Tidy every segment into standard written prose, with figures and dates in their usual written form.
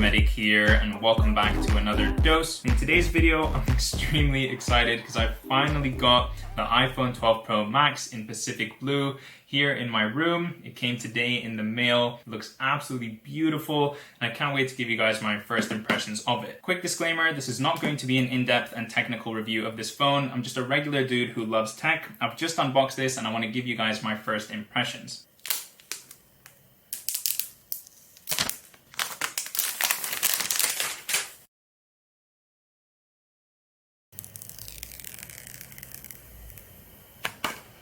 Medic here, and welcome back to another dose. In today's video, I'm extremely excited because I finally got the iPhone 12 Pro Max in Pacific Blue here in my room. It came today in the mail. It looks absolutely beautiful, and I can't wait to give you guys my first impressions of it. Quick disclaimer, this is not going to be an in-depth and technical review of this phone. I'm just a regular dude who loves tech. I've just unboxed this and I want to give you guys my first impressions.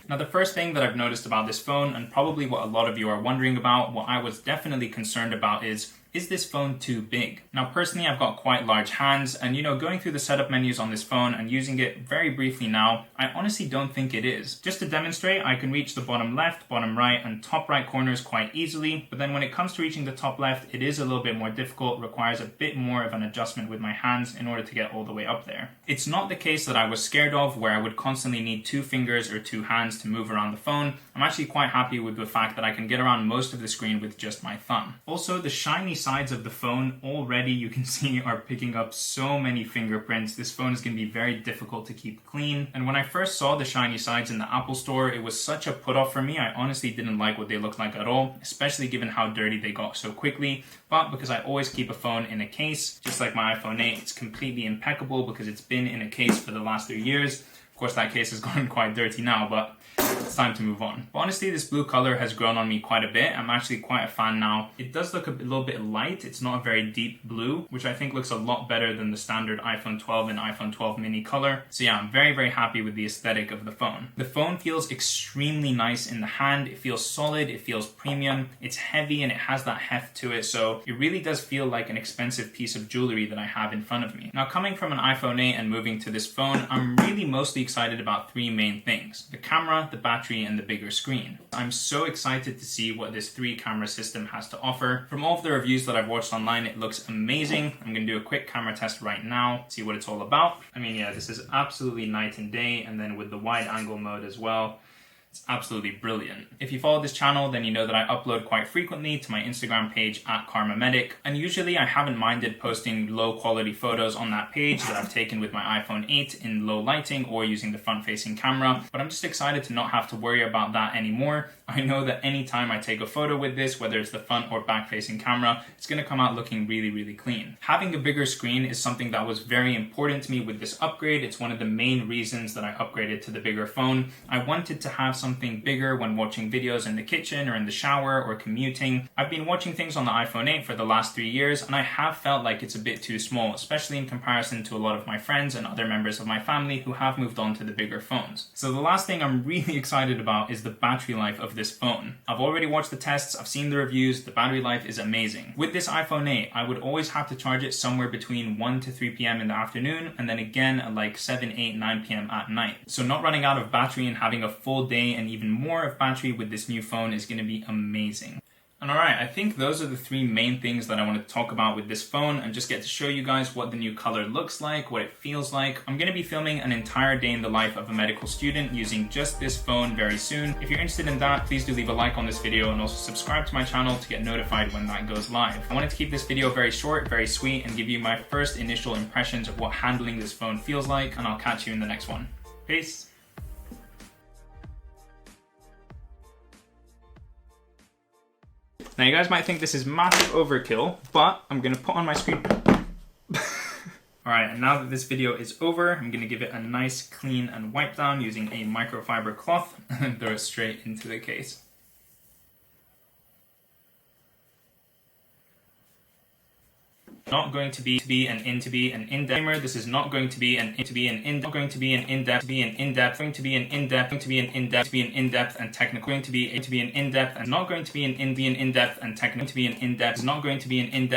Now, the first thing that I've noticed about this phone, and probably what a lot of you are wondering about, what I was definitely concerned about is this phone too big? Now, personally, I've got quite large hands, and going through the setup menus on this phone and using it very briefly now, I honestly don't think it is. Just to demonstrate, I can reach the bottom left, bottom right, and top right corners quite easily, but then when it comes to reaching the top left, it is a little bit more difficult, requires a bit more of an adjustment with my hands in order to get all the way up there. It's not the case that I was scared of, where I would constantly need two fingers or two hands to move around the phone. I'm actually quite happy with the fact that I can get around most of the screen with just my thumb. Also, the shiny sides of the phone already, you can see, are picking up so many fingerprints. This phone is going to be very difficult to keep clean. And when I first saw the shiny sides in the Apple Store, it was such a put off for me. I honestly didn't like what they looked like at all, especially given how dirty they got so quickly. But because I always keep a phone in a case, just like my iPhone 8, it's completely impeccable because it's been in a case for the last 3 years. Of course, that case has gotten quite dirty now, but it's time to move on. But honestly, this blue color has grown on me quite a bit. I'm actually quite a fan now. It does look a little bit light. It's not a very deep blue, which I think looks a lot better than the standard iPhone 12 and iPhone 12 mini color. So yeah, I'm very, very happy with the aesthetic of the phone. The phone feels extremely nice in the hand. It feels solid. It feels premium. It's heavy and it has that heft to it. So it really does feel like an expensive piece of jewelry that I have in front of me. Now, coming from an iPhone 8 and moving to this phone, I'm really mostly excited about three main things: the camera, the battery, and the bigger screen. I'm so excited to see what this 3-camera system has to offer. From all of the reviews that I've watched online, it looks amazing. I'm going to do a quick camera test right now, see what it's all about. I mean, yeah, this is absolutely night and day, and then with the wide angle mode as well, it's absolutely brilliant. If you follow this channel, then you know that I upload quite frequently to my Instagram page @KarmaMedic, and usually I haven't minded posting low quality photos on that page that I've taken with my iPhone 8 in low lighting or using the front-facing camera, but I'm just excited to not have to worry about that anymore. I know that anytime I take a photo with this, whether it's the front or back-facing camera, it's going to come out looking really, really clean. Having a bigger screen is something that was very important to me with this upgrade. It's one of the main reasons that I upgraded to the bigger phone. I wanted to have something bigger when watching videos in the kitchen or in the shower or commuting. I've been watching things on the iPhone 8 for the last 3 years, and I have felt like it's a bit too small, especially in comparison to a lot of my friends and other members of my family who have moved on to the bigger phones. So the last thing I'm really excited about is the battery life of this phone. I've already watched the tests, I've seen the reviews, the battery life is amazing. With this iPhone 8, I would always have to charge it somewhere between 1 to 3 p.m. in the afternoon, and then again at like 7, 8, 9 p.m. at night. So not running out of battery and having a full day and even more of battery with this new phone is going to be amazing. And alright, I think those are the three main things that I want to talk about with this phone, and just get to show you guys what the new color looks like, what it feels like. I'm going to be filming an entire day in the life of a medical student using just this phone very soon. If you're interested in that, please do leave a like on this video and also subscribe to my channel to get notified when that goes live. I wanted to keep this video very short, very sweet, and give you my first initial impressions of what handling this phone feels like, and I'll catch you in the next one. Peace! Now, you guys might think this is massive overkill, but I'm going to put on my screen. Alright, and now that this video is over, I'm going to give it a nice clean and wipe down using a microfiber cloth and then throw it straight into the case. Not going to be an in-depth. This is not going to be an in-depth and technical. Going to be an in-depth and not going to be an in-depth and technical. Not going to be an in-depth.